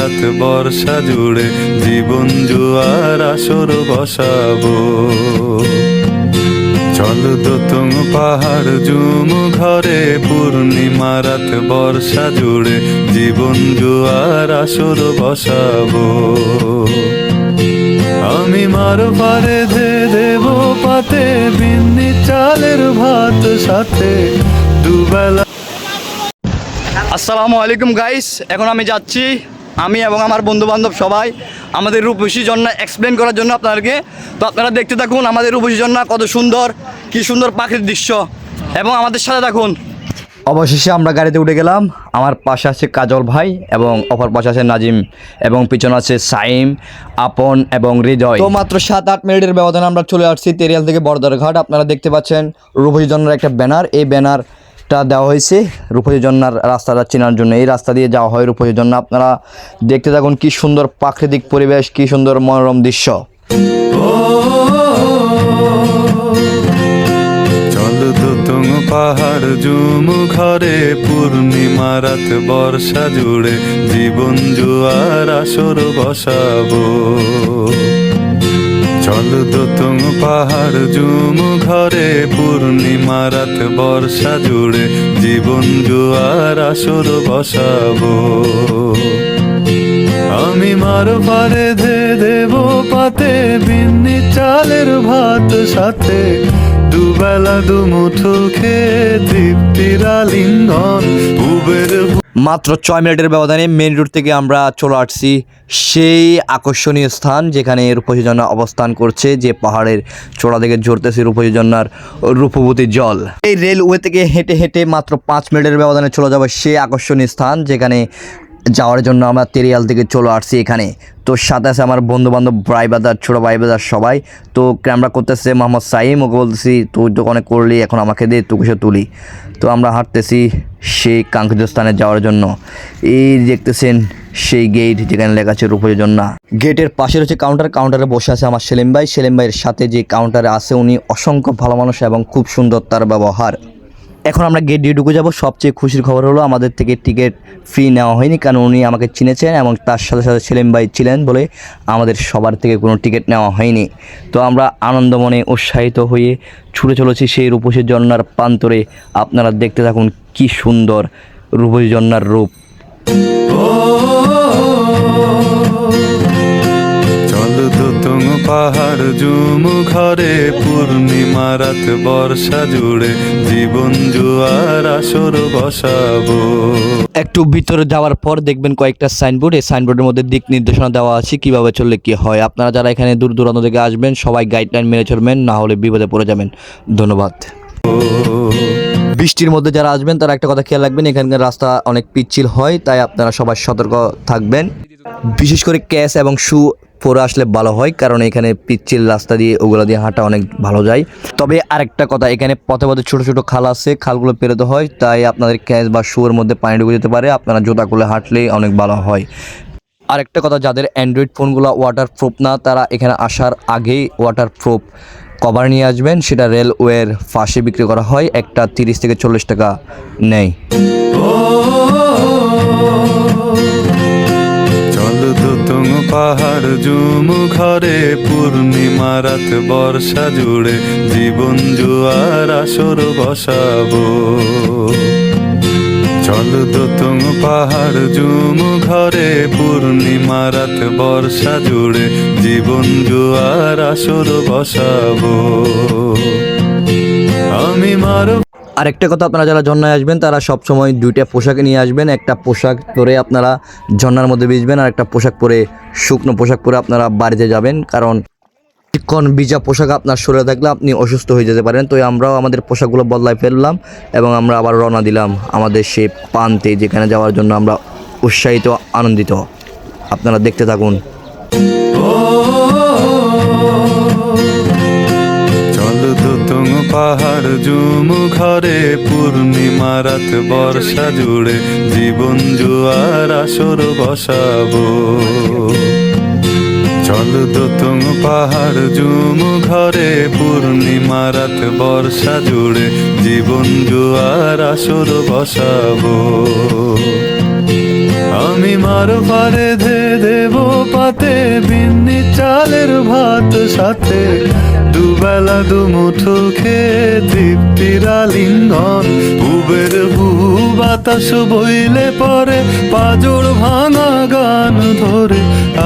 রাত বর্ষা জুড়ে জীবন জুয়ার আসর বসাবো। চল দোতং পাহাড় জুম ঘরে পূর্ণিমা রাত বর্ষা জুড়ে জীবন জুয়ার আসর বসাবো। আমি মার পারে দেব পাতে বিন্নি চালের ভাত সাথে দুবেলা। আসসালামু আলাইকুম গাইস, এখন আমি যাচ্ছি আমি এবং আমার বন্ধু বান্ধব সবাই আমাদের রূপসী ঝর্ণা এক্সপ্লেন করার জন্য আপনাদেরকে। তো আপনারা দেখতে থাকুন আমাদের রূপসী ঝর্ণা কত সুন্দর, কি সুন্দর প্রাকৃতিক দৃশ্য, এবং আমাদের সাথে থাকুন। অবশেষে আমরা গাড়িতে উঠে গেলাম। আমার পাশে আছে কাজল ভাই এবং অপর পাশে আছে নাজিম এবং পিছনে আছে সাইম, আপন এবং হৃদয়। তো মাত্র 7-8 মিনিটের ব্যবধানে আমরা চলে আসছি তেরিয়াল থেকে বড়দারঘাট। আপনারা দেখতে পাচ্ছেন রূপসী ঝর্ণার একটা ব্যানার, এই ব্যানারটা দেওয়া হয়েছে রূপসী ঝর্ণার রাস্তাটা চেনার জন্য। এই রাস্তা দিয়ে যাওয়া হয় রূপসী ঝর্ণা। আপনারা দেখতে থাকুন কি সুন্দর প্রাকৃতিক পরিবেশ, কি সুন্দর মনোরম দৃশ্য। পাহাড় জুম ঘরে পূর্ণিমা রাত বর্ষা জুড়ে জীবন জুয়ার আসর বসাবো। চল দোতং পাহাড় জুম ঘরে পূর্ণিমা রাত বর্ষা জুড়ে জীবন জুয়ার আসর বসাবো। আমি মার পারে দেব পাতে বিন্নি চালের ভাত সাথে দুবেলা দুমুঠো খেয়ে তৃপ্তির আলিঙ্গন উবের। মাত্র 6 মিনিটের ব্যবধানে মেন রোড থেকে আমরা চলে আসছি সেই আকর্ষণীয় স্থান যেখানে রূপসী ঝর্ণা অবস্থান করছে, যে পাহাড়ের চূড়া থেকে ঝরতেছে রূপসী ঝর্ণার রূপবতী জল। এই রেলওয়ে থেকে হেঁটে হেঁটে মাত্র 5 মিনিটের ব্যবধানে চলে যাবো সেই আকর্ষণীয় স্থান যেখানে যাওয়ার জন্য আমরা তেরিয়াল থেকে চলে আসছি এখানে। তো সাথে আছে আমার বন্ধু বান্ধব, ভাই বাজার, ছোটো ভাই বাজার সবাই। তো ক্যামেরা করতেছে মোহাম্মদ সাইম, ওকে বলতেছি তুই তো অনেক করলি, এখন আমাকে দে, তুই কিসে তুলি। তো আমরা হাঁটতেছি সেই কাঙ্ক্ষিত স্থানে যাওয়ার জন্য। এই দেখতেছেন সেই গেট যেখানে লেখা আছে রূপসী ঝর্ণা। গেটের পাশে হচ্ছে কাউন্টার, কাউন্টারে বসে আছে আমার সেলিম ভাই। সেলিম ভাইয়ের সাথে যে কাউন্টারে আছে উনি অসংখ্য ভালো মানুষ এবং খুব সুন্দর তার ব্যবহার। এখন আমরা গেট দিয়ে ঢুকে যাবো। সবচেয়ে খুশির খবর হলো আমাদের থেকে টিকিট ফ্রি নেওয়া হয়নি, কারণ উনি আমাকে চিনেছেন এবং তার সাথে সাথে সেলিম ভাই ছিলেন বলে আমাদের সবার থেকে কোনো টিকিট নেওয়া হয়নি। তো আমরা আনন্দ মনে উৎসাহিত হয়ে ছুটে চলেছি সেই রূপসী ঝর্ণার প্রান্তরে। আপনারা দেখতে থাকুন কি সুন্দর রূপসী ঝর্ণার রূপ। পাহাড় জুম ঘরে পূর্ণিমা রাত বর্ষা জুড়ে জীবন জুয়ার আসর বসাবো। একটু ভিতরে যাওয়ার পর দেখবেন কয়েকটা সাইনবোর্ড, এই সাইনবোর্ডের মধ্যে দিক নির্দেশনা দেওয়া আছে কিভাবে চললে কি হয়। আপনারা যারা এখানে দূর দূরান্ত থেকে আসবেন সবাই গাইডলাইন মেনে চলবেন, না হলে বিপদে পড়ে যাবেন। ধন্যবাদ। বৃষ্টির মধ্যে যারা আসবেন তারা একটা কথা খেয়াল রাখবেন, এখানকার রাস্তা অনেক পিচ্ছিল হয়, তাই আপনারা সবাই সতর্ক থাকবেন। বিশেষ করে ক্যাশ এবং শু পরে আসলে ভালো হয়, কারণ এখানে পিচ্ছিল রাস্তা দিয়ে ওগুলো দিয়ে হাঁটা অনেক ভালো যায়। তবে আরেকটা কথা, এখানে পথে পথে ছোটো ছোটো খাল আছে, খালগুলো পেরোতে হয়, তাই আপনাদের ক্যাশ বা শুয়ের মধ্যে পানি ঢুকে যেতে পারে। আপনারা জুতা খুলে হাঁটলেই অনেক ভালো হয়। আরেকটা কথা, যাদের অ্যান্ড্রয়েড ফোনগুলো ওয়াটারপ্রুফ না, তারা এখানে আসার আগেই ওয়াটারপ্রুফ কভার নিয়ে আসবেন। সেটা রেলওয়ের পাশে বিক্রি করা হয়, একটা 30 থেকে 40 টাকা নেয়। পাহাড় জুম ঘরে পূর্ণিমা রাত বর্ষা জুড়ে জীবন জুয়ার আসর বসাবো। চল দোতং পাহাড় জুম ঘরে পূর্ণিমা রাত বর্ষা জুড়ে জীবন জুয়ার আসর বসাবো। আমি মার আরেকটা কথা, আপনারা যারা ঝর্ণায় আসবেন তারা সবসময় 2টা পোশাক নিয়ে আসবেন। একটা পোশাক পরে আপনারা ঝর্ণার মধ্যে ভিজবেন, আর একটা পোশাক পরে, শুকনো পোশাক পরে আপনারা বাড়িতে যাবেন, কারণ কিছুক্ষণ ভিজা পোশাক আপনার শরীরে থাকলে আপনি অসুস্থ হয়ে যেতে পারেন। তো আমরাও আমাদের পোশাকগুলো বদলায় ফেললাম এবং আমরা আবার রওনা দিলাম আমাদের সেই প্রান্তে, যেখানে যাওয়ার জন্য আমরা উৎসাহিত, আনন্দিত। আপনারা দেখতে থাকুন। পাহাড় জুম ঘরে পূর্ণিমা রাত বর্ষা জুড়ে জীবন জুয়ার আসর বসাবো। চল দোতং পাহাড় জুম ঘরে পূর্ণিমা রাত বর্ষা জুড়ে জীবন জুয়ার আসর বসাবো। আমি মারো পারে ধে দেব পাতে বিন্নি চালের ভাত সাথে দুবেলা দুমুঠো খেয়ে তৃপ্তির আলিঙ্গন উবের ভূ বাতাস বইলে পরে পাজর ভাঙা গান ধরে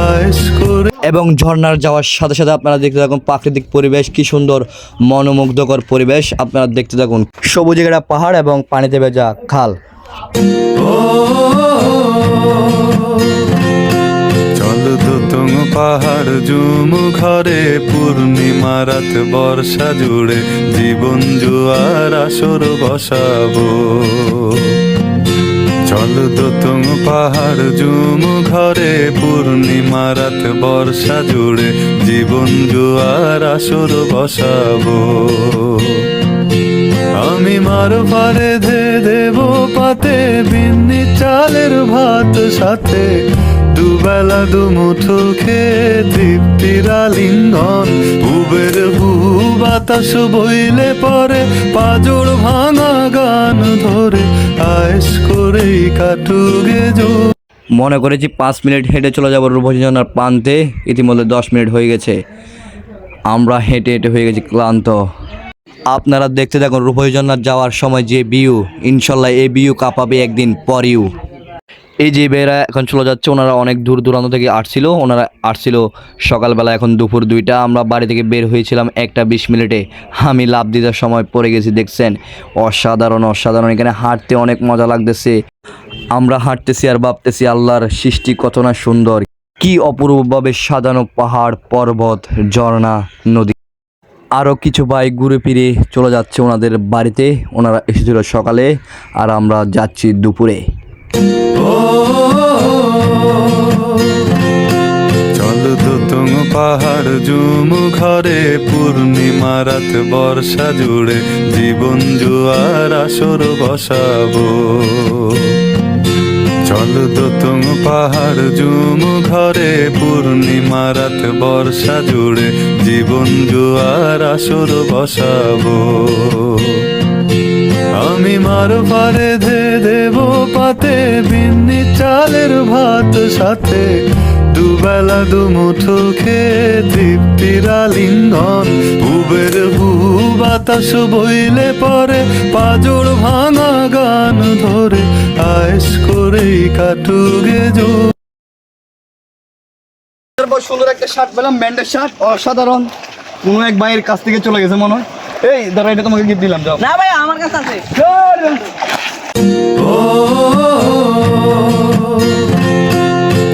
আয়েশ করে। এবং ঝর্ণার যাওয়ার সাথে সাথে আপনারা দেখতে থাকুন প্রাকৃতিক পরিবেশ, কি সুন্দর মনোমুগ্ধকর পরিবেশ। আপনারা দেখতে থাকুন সবুজ একটা পাহাড় এবং পানিতে ভেজা খাল। চল দোতং পাহাড় জুম ঘরে পূর্ণিমা রাত বর্ষা জুড়ে জীবন জোয়ার আসর বসাবো। চল দোতং পাহাড় জুম ঘরে পূর্ণিমা রাত বর্ষা জুড়ে জীবন জোয়ার আসর বসাবো। আমি মারো পারে ধে দেব পাতে বিন্নি চালের ভাত সাথে দুবেলা দুমুঠো খেয়ে তৃপ্তির আলিঙ্গন উবের ভূ বাতাস বইলে পরে পাজর ভাঙা গান ধরে আয়েশ করেই কাটুগে যো। মনে করেছি 5 মিনিট হেঁটে চলে যাবো রূপসী প্রান্তে, ইতিমধ্যে 10 মিনিট হয়ে গেছে। আমরা হেঁটে হেঁটে হয়ে গেছি ক্লান্ত। আপনারা দেখতে থাকুন রূপসী যাওয়ার সময় যে ভিউ, ইনশাল্লাহ এই ভিউ কাঁপাবে একদিন পরেও। এই যে বেরা এখন চলে যাচ্ছে, ওনারা অনেক দূর দূরান্ত থেকে আসছিল সকালবেলা, এখন দুপুর 2টা। আমরা বাড়ি থেকে বের হয়েছিলাম 1টা 20 মিনিটে। আমি লাফ দিতে সময় পড়ে গেছি, দেখছেন অসাধারণ অসাধারণ। এখানে হাঁটতে অনেক মজা লাগতেছে। আমরা হাঁটতেছি আর ভাবতেছি আল্লাহর সৃষ্টি কত না সুন্দর, কি অপূর্বভাবে সাজানো পাহাড়, পর্বত, ঝর্ণা, নদী। আরও কিছু বাইক ঘুরে ফিরে চলে যাচ্ছে ওনাদের বাড়িতে। ওনারা এসেছিল সকালে আর আমরা যাচ্ছি দুপুরে। চল দোতং পাহাড় জুম ঘরে পূর্ণিমা রাত বর্ষা জুড়ে জীবন জোয়ার আসর বসাবো। চল দোতং পাহাড় জুম ঘরে পূর্ণিমা রাত বর্ষা জুড়ে জীবন জোয়ার আসর বসাবো। আমি মারো পারে ধে দেব পাতে বিন্নি চালের ভাত সাথে দুবেলা দুমুঠো খেয়ে তৃপ্তির আলিঙ্গন উবের ভূ বাতাস বইলে পরে পাজর ভাঙা গান ধরে আয়েশ করেই কাটুগে যো। সুন্দর একটা শার্ট পেলাম, ব্যান্ডের শার্ট, অসাধারণ। কোনো এক ভাইয়ের কাছ থেকে চলে গেছে মনে হয়। এই দাঁড়া, এটা তোমাকে গিফট দিলাম, যাও। না ভাই আমার কাছে আছে।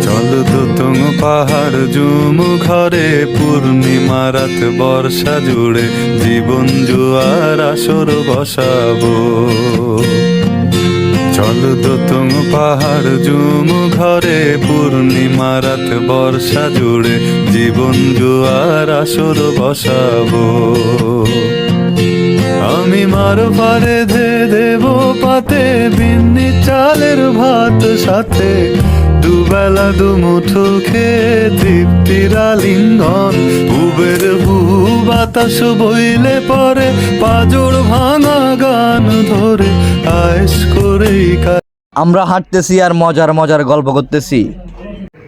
চল দোতং পাহাড় জুম ঘরে পূর্ণিমা রাত বর্ষা জুড়ে জীবন জোয়ার আসর বসাবো। চল দোতং পাহাড় জুম ঘরে পূর্ণিমা রাত বর্ষা জুড়ে জীবন জোয়ার আসর বসাবো। আমি মারো পারে ধে দেব পাতে বিন্নি চালের ভাত সাথে দুবেলা দুমুঠো খেয়ে তৃপ্তির আলিঙ্গন উবের ভূ বাতাস বইলে পরে পাজর ভাঙা গান ধরে আয়েশ করেই। আমরা হাঁটতেছি আর মজার মজার গল্প করতেছি।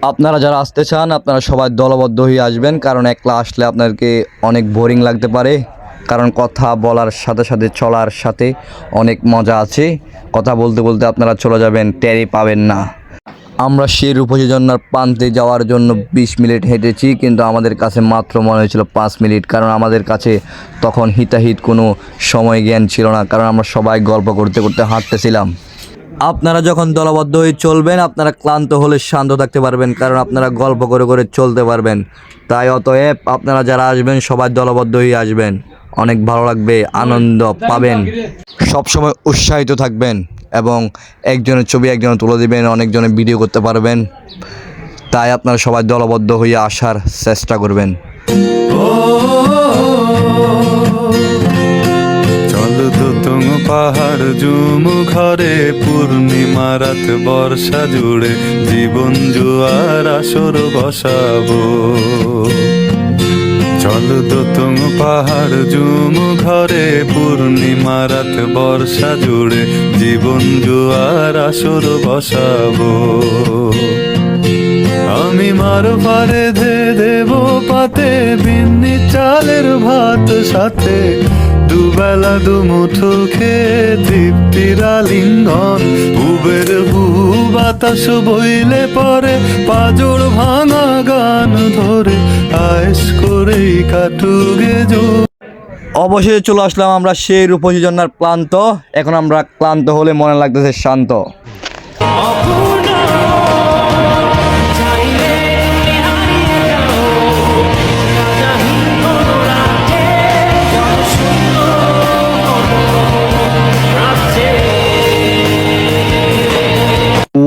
আপনারা যারা আসতে চান আপনারা সবাই দলবদ্ধ হয়ে আসবেন, কারণ একলা আসলে আপনাদেরকে অনেক বোরিং লাগতে পারে। কারণ কথা বলার সাথে সাথে চলার সাথে অনেক মজা আছে। কথা বলতে বলতে আপনারা চলে যাবেন, টেরই পাবেন না। আমরা সেই রূপসী প্রান্তে যাওয়ার জন্য 20 মিনিট হেঁটেছি, কিন্তু আমাদের কাছে মাত্র মনে হয়েছিল 5 মিনিট, কারণ আমাদের কাছে তখন হিতাহিত কোনো সময় জ্ঞান ছিল না, কারণ আমরা সবাই গল্প করতে করতে হাঁটতেছিলাম। আপনারা যখন দলবদ্ধ হয়ে চলবেন আপনারা ক্লান্ত হলে শান্ত থাকতে পারবেন, কারণ আপনারা গল্প করে করে চলতে পারবেন। তাই অতএব আপনারা যারা আসবেন সবাই দলবদ্ধ হয়ে আসবেন, অনেক ভালো লাগবে, আনন্দ পাবেন, সবসময় উৎসাহিত থাকবেন এবং একজনের ছবি একজনে তুলে দিবেন, অনেকজনে ভিডিও করতে পারবেন। তাই আপনারা সবাই দলবদ্ধ হয়ে আসার চেষ্টা করবেন। চল দোতং পাহাড় জুম ঘরে পূর্ণিমা রাত বর্ষা জুড়ে জীবন জোয়ার আসর বসাবো। চল দোতং পাহাড় জুম ঘরে পূর্ণিমা রাত বর্ষা জুড়ে জীবন জোয়ার আসর বসাবো আমি মার পারে ধে দেব পাতে বিন্নি চালের ভাত সাথে দুবেলা দুমুঠো খেয়ে তৃপ্তির আলিঙ্গন উবের হু বাতাস বইলে পরে পাজর ভাঙা গান ধরে আয়েস করেই কাটুগে জো। অবশেষে চলে আসলাম আমরা সেই রূপসী ঝর্ণার প্রান্ত। এখন আমরা ক্লান্ত হলে মনে লাগতেছে শান্ত।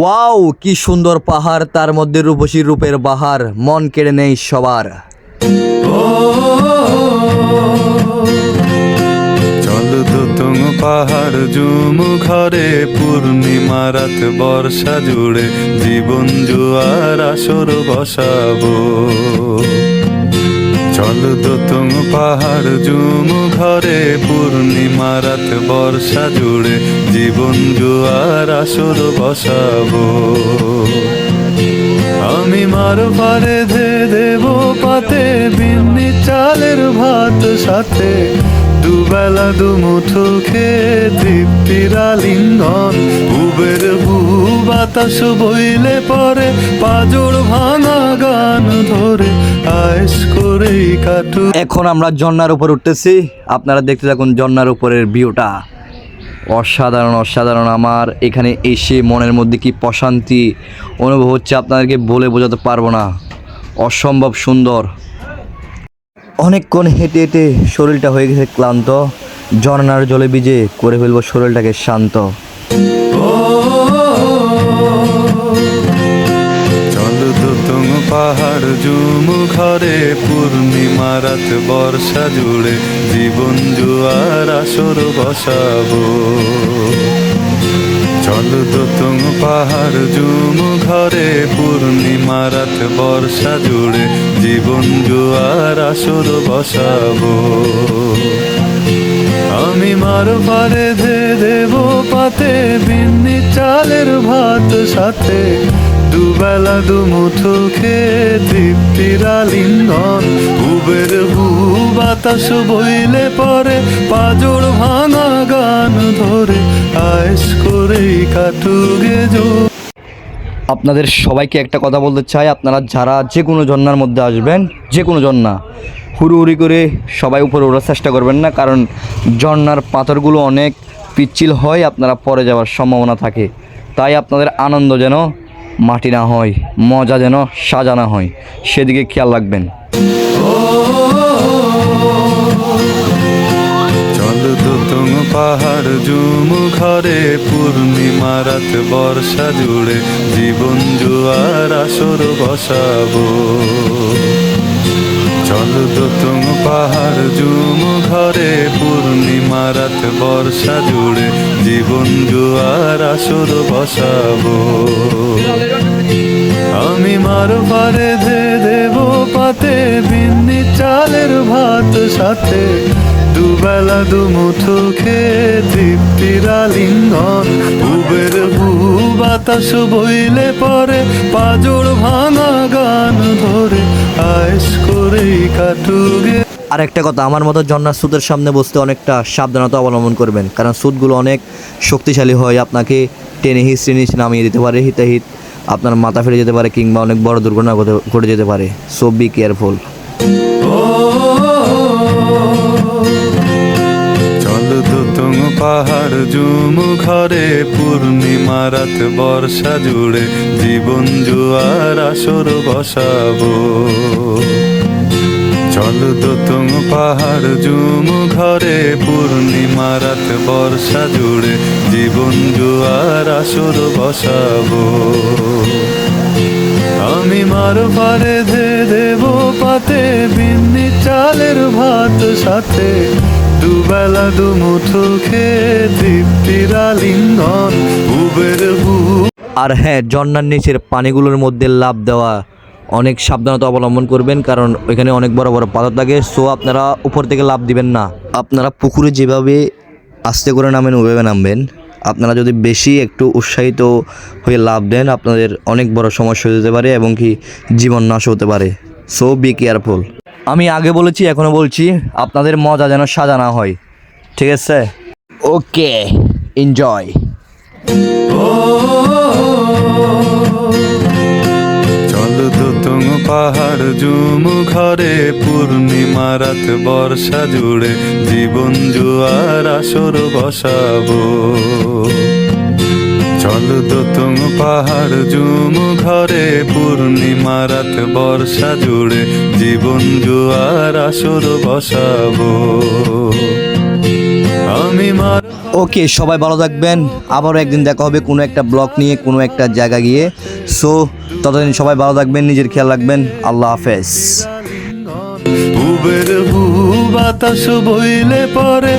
ওয়াও, কি সুন্দর পাহাড়, তার মধ্যে রূপসী রূপের বাহার, মন কেড়ে নেই সবার। চল দোতং পাহাড় জুম ঘরে পূর্ণিমা রাত বর্ষা জুড়ে জীবন জোয়ার আসর বসাবো চল দোতং পাহাড় জুম ঘরে পূর্ণিমা রাত বর্ষা জুড়ে জীবন জোয়ার আসর বসাবো আমি মার পারে ধে দেব পাতে বিন্নি চালের ভাত সাথে দুবেলা দুমুঠো খেয়ে তৃপ্তির আলিঙ্গন উবের হু বাতাস বইলে পরে পাজর ভাঙা গান ধরে আয়েস করেই কাটু। এখন আমরা ঝর্ণার উপর উঠতেছি, আপনারা দেখতে থাকুন ঝর্ণার উপরের ভিউটা। অসাধারণ অসাধারণ। আমার এখানে এসে মনের মধ্যে কি প্রশান্তি অনুভব হচ্ছে আপনাদেরকে বলে বোঝাতে পারবো না। অসম্ভব সুন্দর। অনেকক্ষণ হেঁটে হেঁটে শরীরটা হয়ে গেছে ক্লান্ত, ঝর্ণার জলে ভিজে করে ফেলবো শরীরটাকে শান্ত। চল দোতং পাহাড় জুম ঘরে পূর্ণিমা রাত বর্ষা জুড়ে জীবন জোয়ার আসর বসাবো চল দোতং পাহাড় জুম ঘরে পূর্ণিমা রাত বর্ষা জুড়ে জীবন জোয়ার আসর বসাবো আমি মার পারে ধে দেব পাতে বিন্নি চালের ভাত সাথে দুবেলা দুমুঠো খেয়ে তৃপ্তির আলিঙ্গন উবের হু বাতাস বইলে পরে পাজর ভাঙা গান ধরে আয়েস করেই কাটুগে জো। আপনাদের সবাইকে একটা কথা বলতে চাই, আপনারা যারা যে কোনো ঝর্ণার মধ্যে আসবেন, যে কোনো ঝর্ণা, হুড়ুহুড়ি করে সবাই উপরে ওঠার চেষ্টা করবেন না, কারণ ঝর্ণার পাথরগুলো অনেক পিচ্ছিল হয়, আপনারা পড়ে যাওয়ার সম্ভাবনা থাকে। তাই আপনাদের আনন্দ যেন মাটি না হয়, মজা যেন সাজা না হয়, সেদিকে খেয়াল রাখবেন। চল দোতং পাহাড় জুম ঘরে পূর্ণিমা রাত বর্ষা জুড়ে জীবন জোয়ার আসর বসাবো চল দোতং পাহাড় জুম ঘরে পূর্ণিমা রাত বর্ষা জুড়ে জীবন জোয়ার আসর বসাবো আমি মার পারে ধে দেব পাতে বিন্নি চালের ভাত সাথে দুবেলা দুমুঠো খেয়ে তৃপ্তির আলিঙ্গন উবের হু বাতাস বইলে পরে পাজর ভাঙা গান ধরে আয়েস করেই কাটুগে। আর একটা কথা, আমার মতো ঝর্ণার স্রোতের সামনে বসতে অনেকটা সাবধানতা অবলম্বন করবেন, কারণ স্রোতগুলো অনেক শক্তিশালী হয়, আপনাকে টেনে হিস্ট্রি নিচে নামিয়ে দিতে পারে, হিতাহিত আপনার মাথা ফেটে যেতে পারে কিংবা অনেক বড় দুর্ঘটনা ঘটে যেতে পারে। So be careful. চল দোতং পাহাড় জুম ঘরে পূর্ণিমা রাত বর্ষা জুড়ে জীবন জোয়ার আসর বসাবো চল দোতং পাহাড় জুম ঘরে পূর্ণিমা রাত বর্ষা জুড়ে জীবন জোয়ার আসর বসাবো আমি মার পারে ধে দেব পাতে বিন্নি চালের ভাত সাথে দুবেলা দুমুঠো খেয়ে তৃপ্তির আলিঙ্গন উবের হু। আর হ্যাঁ, ঝর্ণার নিচের পানিগুলোর মধ্যে লাফ দেওয়া অনেক সাবধানতা অবলম্বন করবেন, কারণ ওইখানে অনেক বড় বড় পাথর থাকে। সো আপনারা উপর থেকে লাফ দিবেন না। আপনারা পুকুরে যেভাবে আস্তে করে নামেন ওইভাবে নামবেন। আপনারা যদি বেশি একটু উৎসাহিত হয়ে লাফ দেন, আপনাদের অনেক বড় সমস্যা হয়ে যেতে পারে এবং কি জীবন নাশ হতে পারে। So be careful. আমি আগে বলেছি, এখনও বলছি, আপনাদের মজা যেন সাজা না হয়, ঠিক আছে? ওকে, এনজয়। চল দুতুং পাহাড় জুম ঘরে পূর্ণিমা রাত বর্ষা জুড়ে জীবন জুয়ার আসর বসাবো। চল দুতুং পাহাড় জুম ঘরে পূর্ণিমা রাত বর্ষা জুড়ে জীবন জুয়ার আসর বসাবো। আমি মার ওকে, সবাই ভালো থাকবেন। আবারও একদিন দেখা হবে কোনো একটা ব্লগ নিয়ে, কোনো একটা জায়গা গিয়ে। সো ততদিন সবাই ভালো থাকবেন, নিজের খেয়াল রাখবেন। আল্লাহ হাফেজ। উবের বাতাস বইলে পরে